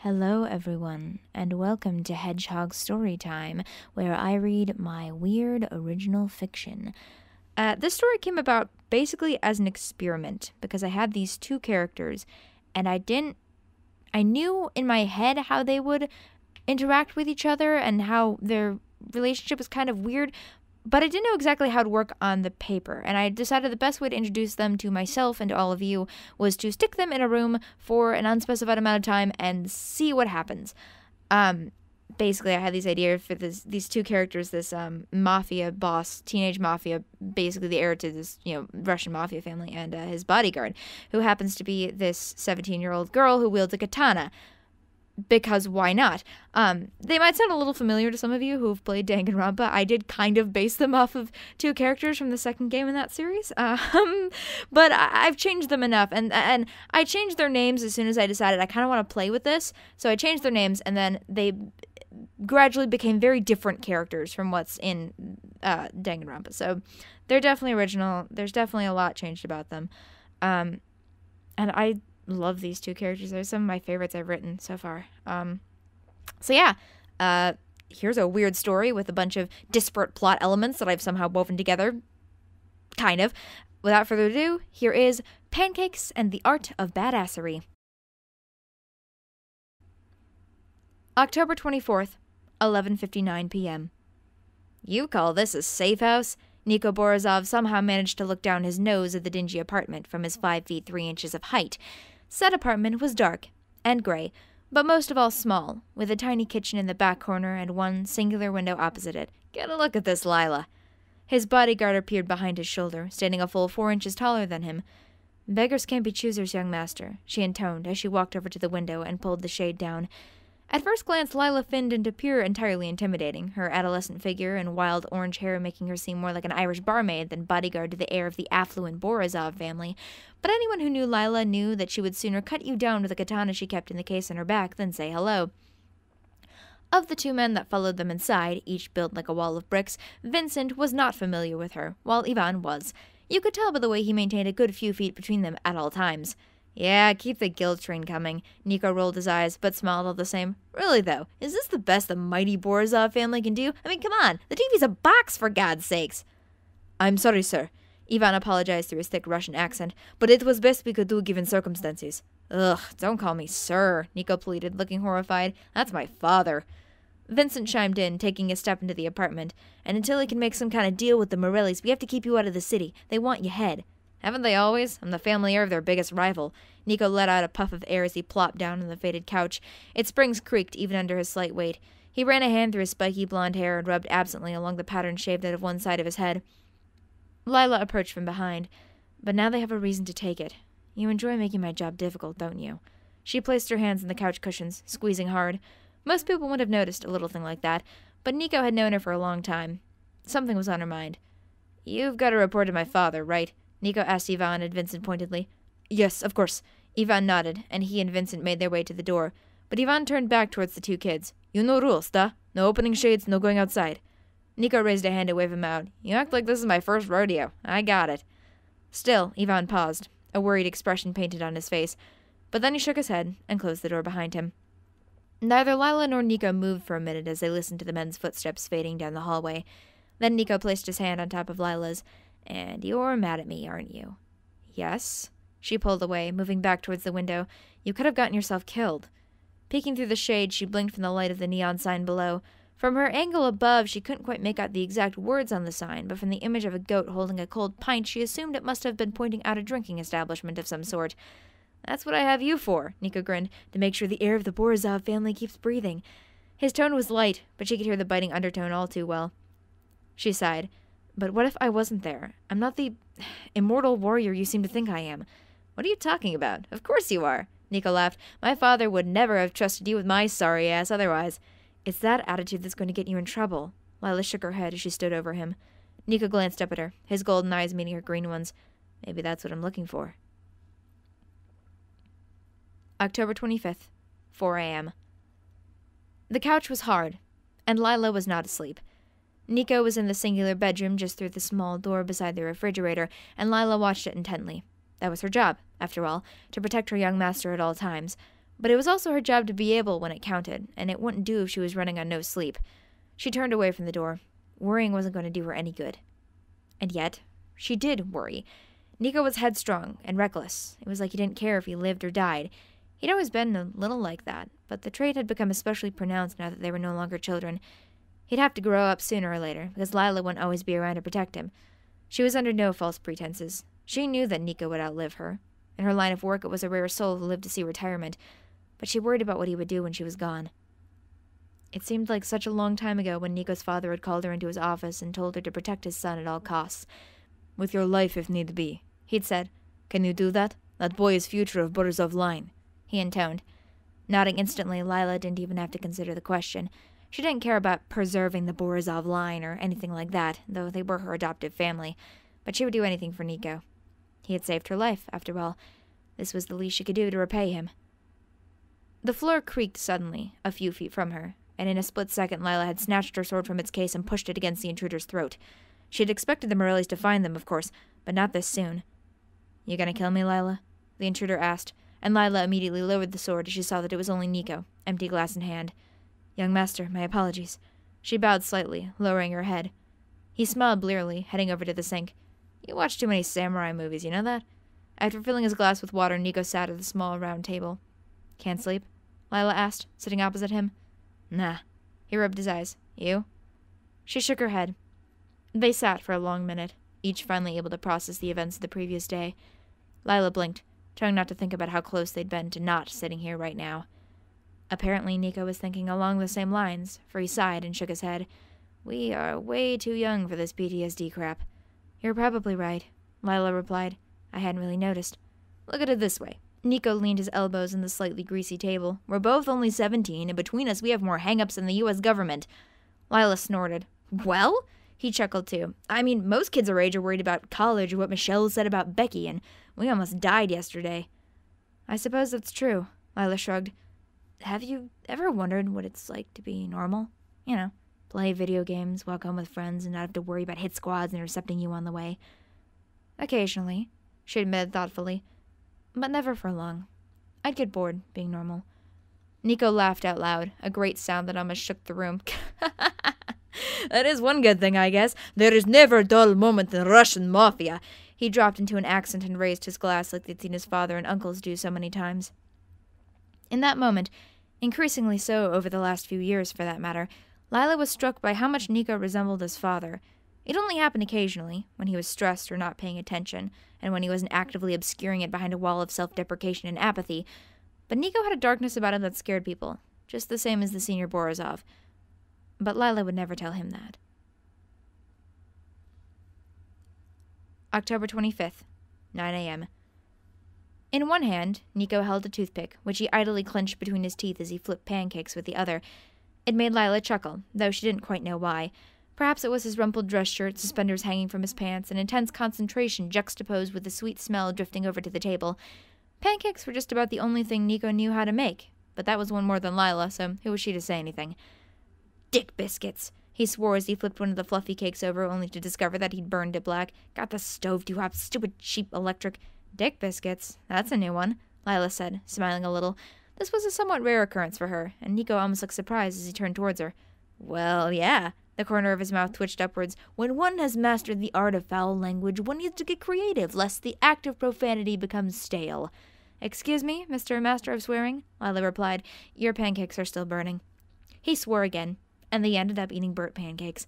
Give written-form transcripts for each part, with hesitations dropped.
Hello everyone, and welcome to Hedgehog Storytime, where I read my weird original fiction. This story came about basically as an experiment, because I had these two characters, and I knew in my head how they would interact with each other and how their relationship was kind of weird, but I didn't know exactly how to work on the paper, and I decided the best way to introduce them to myself and to all of you was to stick them in a room for an unspecified amount of time and see what happens. Basically, I had these ideas for these two characters, this mafia boss, teenage mafia, basically the heir to this, Russian mafia family, and his bodyguard, who happens to be this 17-year-old girl who wields a katana. Because why not? They might sound a little familiar to some of you who've played Danganronpa. I did kind of base them off of two characters from the second game in that series. But I've changed them enough. And I changed their names as soon as I decided I kind of want to play with this. So I changed their names, and then they gradually became very different characters from what's in Danganronpa. So they're definitely original. There's definitely a lot changed about them. And I love these two characters. They're some of my favorites I've written so far. Here's a weird story with a bunch of disparate plot elements that I've somehow woven together. Kind of. Without further ado, here is Pancakes and the Art of Badassery. October 24th, 11:59 p.m. You call this a safe house? Niko Borisov somehow managed to look down his nose at the dingy apartment from his 5 feet 3 inches of height. Said apartment was dark and gray, but most of all small, with a tiny kitchen in the back corner and one singular window opposite it. Get a look at this, Lila. His bodyguard appeared behind his shoulder, standing a full 4 inches taller than him. Beggars can't be choosers, young master, she intoned as she walked over to the window and pulled the shade down. At first glance, Lila thinned and appeared entirely intimidating, her adolescent figure and wild orange hair making her seem more like an Irish barmaid than bodyguard to the heir of the affluent Borisov family. But anyone who knew Lila knew that she would sooner cut you down with a katana she kept in the case on her back than say hello. Of the two men that followed them inside, each built like a wall of bricks, Vincent was not familiar with her, while Ivan was. You could tell by the way he maintained a good few feet between them at all times. Yeah, keep the guilt train coming. Niko rolled his eyes, but smiled all the same. Really, though, is this the best the mighty Borisov family can do? I mean, come on, the TV's a box, for God's sakes. I'm sorry, sir. Ivan apologized through his thick Russian accent, but it was best we could do given circumstances. Ugh, don't call me sir, Niko pleaded, looking horrified. That's my father. Vincent chimed in, taking a step into the apartment. And until he can make some kind of deal with the Morellis, we have to keep you out of the city. They want you head. Haven't they always? I'm the family heir of their biggest rival. Niko let out a puff of air as he plopped down on the faded couch. Its springs creaked even under his slight weight. He ran a hand through his spiky blonde hair and rubbed absently along the pattern shaved out of one side of his head. Lila approached from behind. But now they have a reason to take it. You enjoy making my job difficult, don't you? She placed her hands in the couch cushions, squeezing hard. Most people would have noticed a little thing like that, but Niko had known her for a long time. Something was on her mind. You've got to report to my father, right? Niko asked Ivan and Vincent pointedly. Yes, of course. Ivan nodded, and he and Vincent made their way to the door. But Ivan turned back towards the two kids. You know rules, da? No opening shades, no going outside. Niko raised a hand to wave him out. You act like this is my first rodeo. I got it. Still, Ivan paused, a worried expression painted on his face. But then he shook his head and closed the door behind him. Neither Lila nor Niko moved for a minute as they listened to the men's footsteps fading down the hallway. Then Niko placed his hand on top of Lila's. And you're mad at me, aren't you? Yes. She pulled away, moving back towards the window. You could have gotten yourself killed. Peeking through the shade, she blinked from the light of the neon sign below. From her angle above, she couldn't quite make out the exact words on the sign, but from the image of a goat holding a cold pint, she assumed it must have been pointing out a drinking establishment of some sort. That's what I have you for, Niko grinned, to make sure the heir of the Borisov family keeps breathing. His tone was light, but she could hear the biting undertone all too well. She sighed. But what if I wasn't there? I'm not the immortal warrior you seem to think I am. What are you talking about? Of course you are. Niko laughed. My father would never have trusted you with my sorry ass otherwise. It's that attitude that's going to get you in trouble. Lila shook her head as she stood over him. Niko glanced up at her, his golden eyes meeting her green ones. Maybe that's what I'm looking for. October 25th, 4 a.m. The couch was hard, and Lila was not asleep. Niko was in the singular bedroom just through the small door beside the refrigerator, and Lila watched it intently. That was her job, after all, to protect her young master at all times. But it was also her job to be able when it counted, and it wouldn't do if she was running on no sleep. She turned away from the door. Worrying wasn't going to do her any good. And yet, she did worry. Niko was headstrong and reckless. It was like he didn't care if he lived or died. He'd always been a little like that, but the trait had become especially pronounced now that they were no longer children. He'd have to grow up sooner or later, because Lila wouldn't always be around to protect him. She was under no false pretenses. She knew that Niko would outlive her. In her line of work, it was a rare soul who lived to see retirement, but she worried about what he would do when she was gone. It seemed like such a long time ago when Niko's father had called her into his office and told her to protect his son at all costs. "With your life if need be," he'd said. "Can you do that? That boy is future of Borodom line," he intoned. Nodding instantly, Lila didn't even have to consider the question. She didn't care about preserving the Borodom line or anything like that, though they were her adoptive family, but she would do anything for Niko. He had saved her life, after all. This was the least she could do to repay him. The floor creaked suddenly, a few feet from her, and in a split second Lila had snatched her sword from its case and pushed it against the intruder's throat. She had expected the Morellis to find them, of course, but not this soon. "You gonna kill me, Lila?" the intruder asked, and Lila immediately lowered the sword as she saw that it was only Niko, empty glass in hand. "Young master, my apologies." She bowed slightly, lowering her head. He smiled blearily, heading over to the sink. "You watch too many samurai movies, you know that?" After filling his glass with water, Niko sat at the small round table. "Can't sleep?" Lila asked, sitting opposite him. "Nah." He rubbed his eyes. "You?" She shook her head. They sat for a long minute, each finally able to process the events of the previous day. Lila blinked, trying not to think about how close they'd been to not sitting here right now. Apparently, Niko was thinking along the same lines, for he sighed and shook his head. "We are way too young for this PTSD crap." "You're probably right," Lila replied. "I hadn't really noticed." "Look at it this way." Niko leaned his elbows on the slightly greasy table. "We're both only 17, and between us we have more hang-ups than the U.S. government." Lila snorted. "Well?" He chuckled too. "I mean, most kids our age are worried about college or what Michelle said about Becky, and we almost died yesterday." "I suppose that's true," Lila shrugged. "Have you ever wondered what it's like to be normal? You know, play video games, walk home with friends, and not have to worry about hit squads intercepting you on the way?" "Occasionally," she admitted thoughtfully. "But never for long. I'd get bored being normal." Niko laughed out loud, a great sound that almost shook the room. "That is one good thing, I guess. There is never a dull moment in Russian mafia." He dropped into an accent and raised his glass like they'd seen his father and uncles do so many times. In that moment, increasingly so over the last few years for that matter, Lila was struck by how much Niko resembled his father. It only happened occasionally, when he was stressed or not paying attention, and when he wasn't actively obscuring it behind a wall of self-deprecation and apathy. But Niko had a darkness about him that scared people, just the same as the senior Borisov. But Lila would never tell him that. October 25th, 9 a.m. In one hand, Niko held a toothpick, which he idly clenched between his teeth as he flipped pancakes with the other. It made Lila chuckle, though she didn't quite know why. Perhaps it was his rumpled dress shirt, suspenders hanging from his pants, and intense concentration juxtaposed with the sweet smell drifting over to the table. Pancakes were just about the only thing Niko knew how to make, but that was one more than Lila, so who was she to say anything? "Dick biscuits," he swore as he flipped one of the fluffy cakes over, only to discover that he'd burned it black. "Got the stove too hot, stupid cheap electric." "Dick biscuits? That's a new one," Lila said, smiling a little. This was a somewhat rare occurrence for her, and Niko almost looked surprised as he turned towards her. "Well, yeah." The corner of his mouth twitched upwards. "When one has mastered the art of foul language, one needs to get creative, lest the act of profanity becomes stale." "Excuse me, Mr. Master of Swearing," Lila replied. "Your pancakes are still burning." He swore again, and they ended up eating burnt pancakes.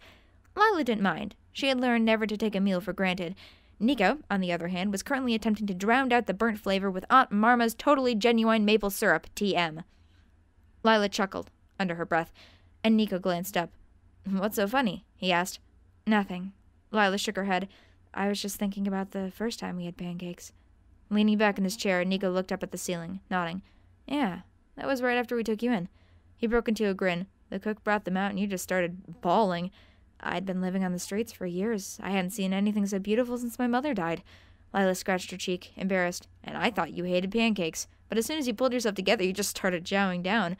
Lila didn't mind. She had learned never to take a meal for granted. Niko, on the other hand, was currently attempting to drown out the burnt flavor with Aunt Marma's totally genuine maple syrup, TM. Lila chuckled, under her breath, and Niko glanced up. "What's so funny?" he asked. "Nothing." Lila shook her head. "I was just thinking about the first time we had pancakes." Leaning back in his chair, Niko looked up at the ceiling, nodding. "Yeah, that was right after we took you in." He broke into a grin. "The cook brought them out and you just started bawling. I'd been living on the streets for years. I hadn't seen anything so beautiful since my mother died." Lila scratched her cheek, embarrassed. "And I thought you hated pancakes. But as soon as you pulled yourself together, you just started chowing down."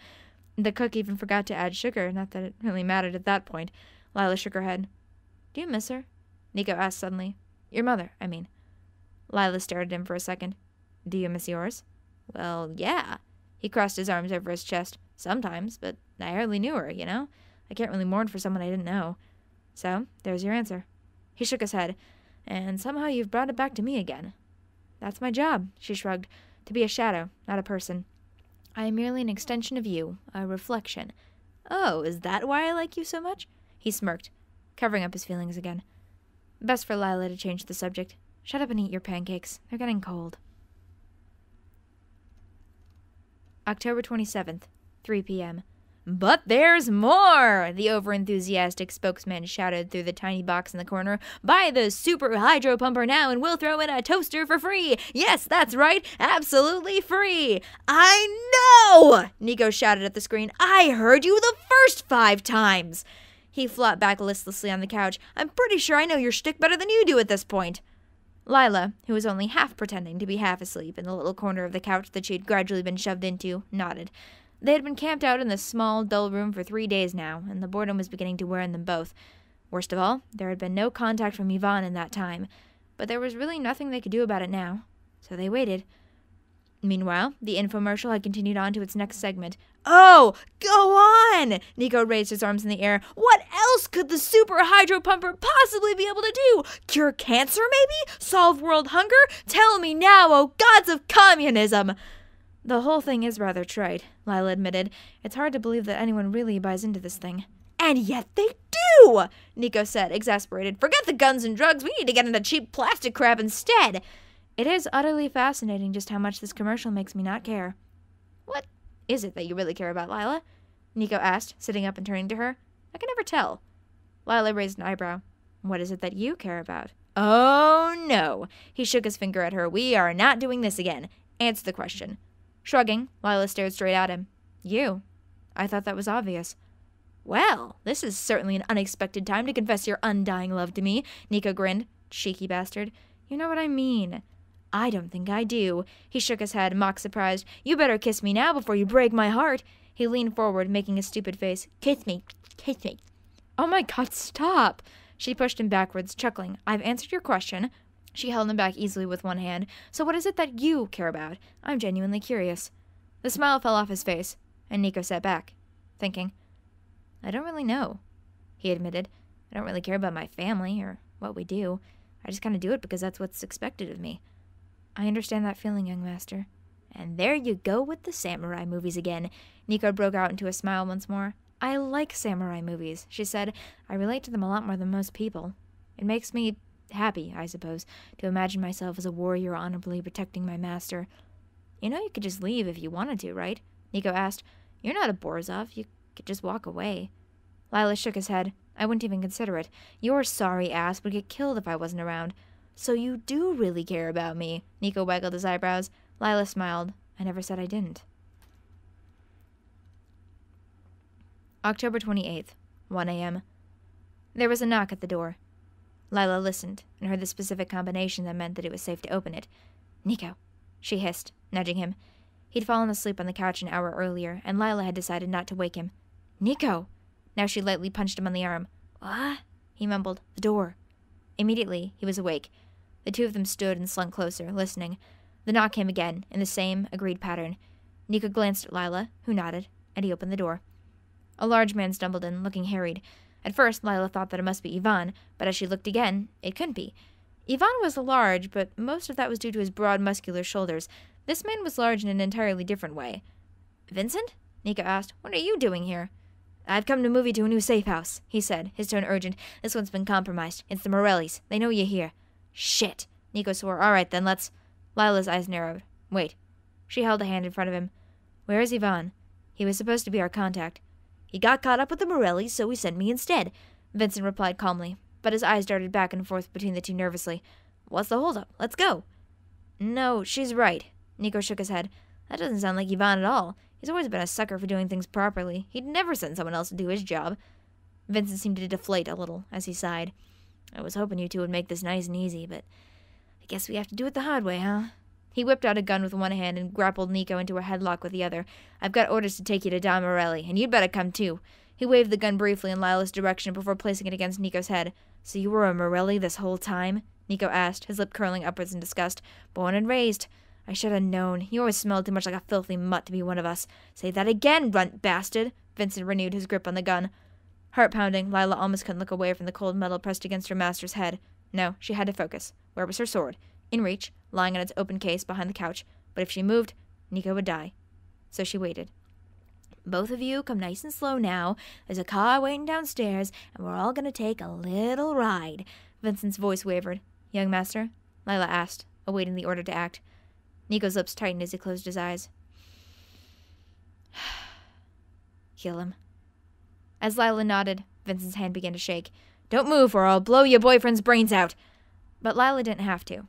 The cook even forgot to add sugar, not that it really mattered at that point. Lila shook her head. "Do you miss her?" Niko asked suddenly. "Your mother, I mean." Lila stared at him for a second. "Do you miss yours?" "Well, yeah." He crossed his arms over his chest. Sometimes, but I hardly knew her, you know? I can't really mourn for someone I didn't know. So, there's your answer. He shook his head. And somehow you've brought it back to me again. That's my job, she shrugged. To be a shadow, not a person. I am merely an extension of you, a reflection. Oh, is that why I like you so much? He smirked, covering up his feelings again. Best for Lila to change the subject. Shut up and eat your pancakes. They're getting cold. October 27th, 3 p.m. But there's more! The overenthusiastic spokesman shouted through the tiny box in the corner. Buy the super hydro pumper now and we'll throw in a toaster for free! Yes, that's right! Absolutely free! I know! Niko shouted at the screen. I heard you the first 5 times! He flopped back listlessly on the couch. I'm pretty sure I know your shtick better than you do at this point. Lila, who was only half pretending to be half asleep in the little corner of the couch that she had gradually been shoved into, nodded. They had been camped out in the small, dull room for 3 days now, and the boredom was beginning to wear on them both. Worst of all, there had been no contact from Yvonne in that time, but there was really nothing they could do about it now, so they waited. Meanwhile, the infomercial had continued on to its next segment. Oh, go on! Niko raised his arms in the air. What else could the super hydro pumper possibly be able to do? Cure cancer, maybe? Solve world hunger? Tell me now, oh gods of communism! The whole thing is rather trite, Lila admitted. It's hard to believe that anyone really buys into this thing. And yet they do! Niko said, exasperated. Forget the guns and drugs. We need to get into cheap plastic crap instead. It is utterly fascinating just how much this commercial makes me not care. What is it that you really care about, Lila? Niko asked, sitting up and turning to her. I can never tell. Lila raised an eyebrow. What is it that you care about? Oh, no. He shook his finger at her. We are not doing this again. Answer the question. Shrugging, Lila stared straight at him. You. I thought that was obvious. Well, this is certainly an unexpected time to confess your undying love to me, Niko grinned. Cheeky bastard. You know what I mean. I don't think I do. He shook his head, mock surprised. You better kiss me now before you break my heart. He leaned forward, making a stupid face. Kiss me. Kiss me. Oh my God, stop. She pushed him backwards, chuckling. I've answered your question. She held him back easily with one hand. So what is it that you care about? I'm genuinely curious. The smile fell off his face, and Niko sat back, thinking. I don't really know, he admitted. I don't really care about my family or what we do. I just kind of do it because that's what's expected of me. I understand that feeling, young master. And there you go with the samurai movies again. Niko broke out into a smile once more. I like samurai movies, she said. I relate to them a lot more than most people. It makes me happy, I suppose, to imagine myself as a warrior honorably protecting my master. You know you could just leave if you wanted to, right? Niko asked. You're not a Borzov. You could just walk away. Lila shook his head. I wouldn't even consider it. Your sorry ass would get killed if I wasn't around. So you do really care about me? Niko waggled his eyebrows. Lila smiled. I never said I didn't. October 28th, 1 a.m. There was a knock at the door. Lila listened and heard the specific combination that meant that it was safe to open it. Niko, she hissed, nudging him. He'd fallen asleep on the couch an hour earlier, and Lila had decided not to wake him. Niko! Now she lightly punched him on the arm. What? He mumbled. The door. Immediately, he was awake. The two of them stood and slunk closer, listening. The knock came again, in the same agreed pattern. Niko glanced at Lila, who nodded, and he opened the door. A large man stumbled in, looking harried. At first, Lila thought that it must be Ivan, but as she looked again, it couldn't be. Ivan was large, but most of that was due to his broad, muscular shoulders. This man was large in an entirely different way. Vincent? Niko asked. What are you doing here? I've come to move you to a new safe house, he said, his tone urgent. This one's been compromised. It's the Morellis. They know you're here. Shit, Niko swore. All right, then, let's... Lila's eyes narrowed. Wait. She held a hand in front of him. Where is Ivan? He was supposed to be our contact. He got caught up with the Morellis, so he sent me instead, Vincent replied calmly, but his eyes darted back and forth between the two nervously. What's the holdup? Let's go. No, she's right. Niko shook his head. That doesn't sound like Ivan at all. He's always been a sucker for doing things properly. He'd never send someone else to do his job. Vincent seemed to deflate a little as he sighed. I was hoping you two would make this nice and easy, but I guess we have to do it the hard way, huh? He whipped out a gun with one hand and grappled Niko into a headlock with the other. I've got orders to take you to Don Morelli, and you'd better come too. He waved the gun briefly in Lila's direction before placing it against Niko's head. So you were a Morelli this whole time? Niko asked, his lip curling upwards in disgust. Born and raised. I should have known. You always smelled too much like a filthy mutt to be one of us. Say that again, runt bastard. Vincent renewed his grip on the gun. Heart pounding, Lila almost couldn't look away from the cold metal pressed against her master's head. No, she had to focus. Where was her sword? In reach, lying in its open case behind the couch. But if she moved, Niko would die. So she waited. Both of you come nice and slow now. There's a car waiting downstairs, and we're all going to take a little ride. Vincent's voice wavered. Young master? Lila asked, awaiting the order to act. Niko's lips tightened as he closed his eyes. Kill him. As Lila nodded, Vincent's hand began to shake. Don't move or I'll blow your boyfriend's brains out. But Lila didn't have to.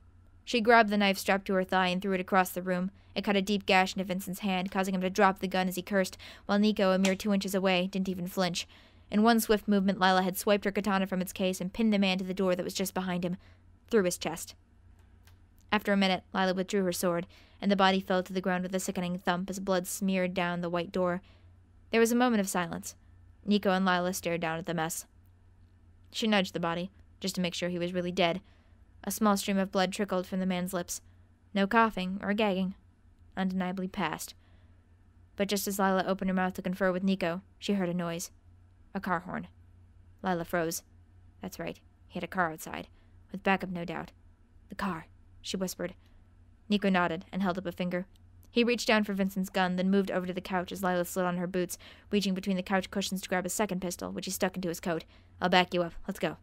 She grabbed the knife strapped to her thigh and threw it across the room. It cut a deep gash into Vincent's hand, causing him to drop the gun as he cursed, while Niko, a mere 2 inches away, didn't even flinch. In one swift movement, Lila had swiped her katana from its case and pinned the man to the door that was just behind him, through his chest. After a minute, Lila withdrew her sword, and the body fell to the ground with a sickening thump as blood smeared down the white door. There was a moment of silence. Niko and Lila stared down at the mess. She nudged the body, just to make sure he was really dead. A small stream of blood trickled from the man's lips. No coughing or gagging. Undeniably past. But just as Lila opened her mouth to confer with Niko, she heard a noise. A car horn. Lila froze. That's right. He had a car outside. With backup, no doubt. The car, she whispered. Niko nodded and held up a finger. He reached down for Vincent's gun, then moved over to the couch as Lila slid on her boots, reaching between the couch cushions to grab a second pistol, which he stuck into his coat. I'll back you up. Let's go.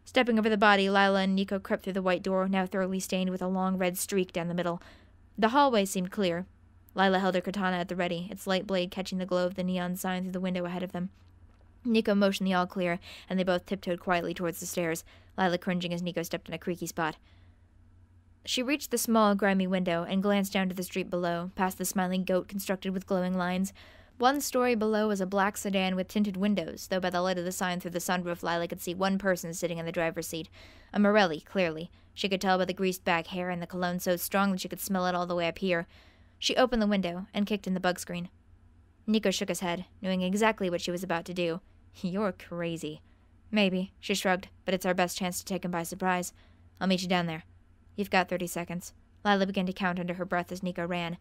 Stepping over the body, Lila and Niko crept through the white door, now thoroughly stained with a long red streak down the middle. The hallway seemed clear. Lila held her katana at the ready, its light blade catching the glow of the neon sign through the window ahead of them. Niko motioned the all clear, and they both tiptoed quietly towards the stairs, Lila cringing as Niko stepped in a creaky spot. She reached the small, grimy window and glanced down to the street below, past the smiling goat constructed with glowing lines. One story below was a black sedan with tinted windows, though by the light of the sign through the sunroof, Lila could see one person sitting in the driver's seat. A Morelli, clearly. She could tell by the greased back hair and the cologne so strong that she could smell it all the way up here. She opened the window and kicked in the bug screen. Niko shook his head, knowing exactly what she was about to do. You're crazy. Maybe, she shrugged, but it's our best chance to take him by surprise. I'll meet you down there. You've got 30 seconds. Lila began to count under her breath as Niko ran.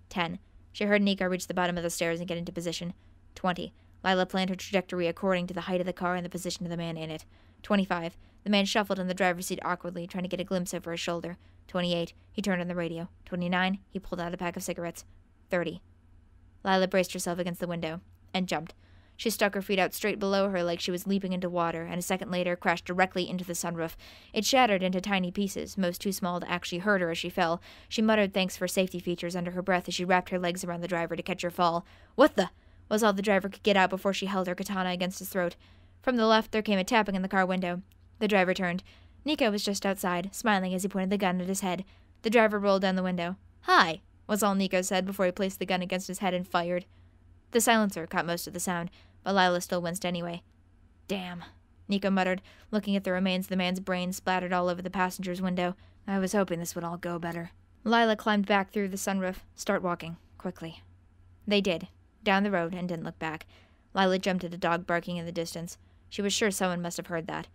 10. She heard Niko reach the bottom of the stairs and get into position. 20. Lila planned her trajectory according to the height of the car and the position of the man in it. 25. The man shuffled in the driver's seat awkwardly, trying to get a glimpse over his shoulder. 28. He turned on the radio. 29. He pulled out a pack of cigarettes. 30. Lila braced herself against the window and jumped. She stuck her feet out straight below her like she was leaping into water, and a second later crashed directly into the sunroof. It shattered into tiny pieces, most too small to actually hurt her as she fell. She muttered thanks for safety features under her breath as she wrapped her legs around the driver to catch her fall. What the? Was all the driver could get out before she held her katana against his throat. From the left, there came a tapping in the car window. The driver turned. Niko was just outside, smiling as he pointed the gun at his head. The driver rolled down the window. Hi, was all Niko said before he placed the gun against his head and fired. The silencer caught most of the sound, but Lila still winced anyway. Damn, Niko muttered, looking at the remains of the man's brain splattered all over the passenger's window. I was hoping this would all go better. Lila climbed back through the sunroof. Start walking, quickly. They did, down the road, and didn't look back. Lila jumped at a dog barking in the distance. She was sure someone must have heard that.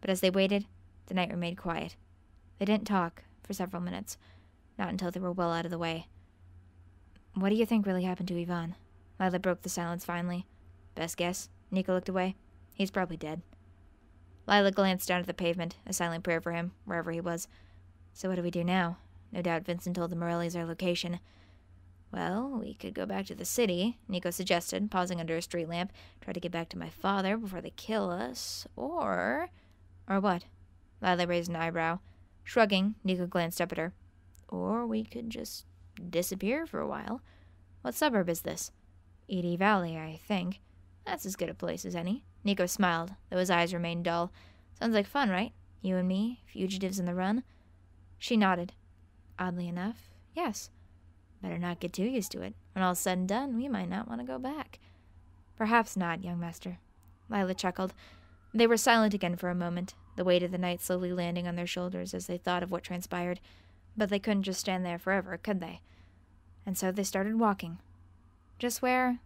But as they waited, the night remained quiet. They didn't talk for several minutes, not until they were well out of the way. What do you think really happened to Ivan? Lila broke the silence finally. Best guess? Niko looked away. He's probably dead. Lila glanced down at the pavement, a silent prayer for him, wherever he was. So what do we do now? No doubt Vincent told the Morellis our location. Well, we could go back to the city, Niko suggested, pausing under a street lamp. Try to get back to my father before they kill us. Or what? Lila raised an eyebrow. Shrugging, Niko glanced up at her. Or we could just disappear for a while. What suburb is this? Edie Valley, I think. That's as good a place as any. Niko smiled, though his eyes remained dull. Sounds like fun, right? You and me, fugitives in the run? She nodded. Oddly enough, yes. Better not get too used to it. When all's said and done, we might not want to go back. Perhaps not, young master. Lila chuckled. They were silent again for a moment, the weight of the night slowly landing on their shoulders as they thought of what transpired. But they couldn't just stand there forever, could they? And so they started walking. Just where?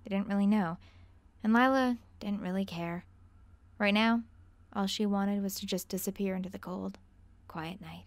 They didn't really know. And Lila didn't really care. Right now, all she wanted was to just disappear into the cold, quiet night.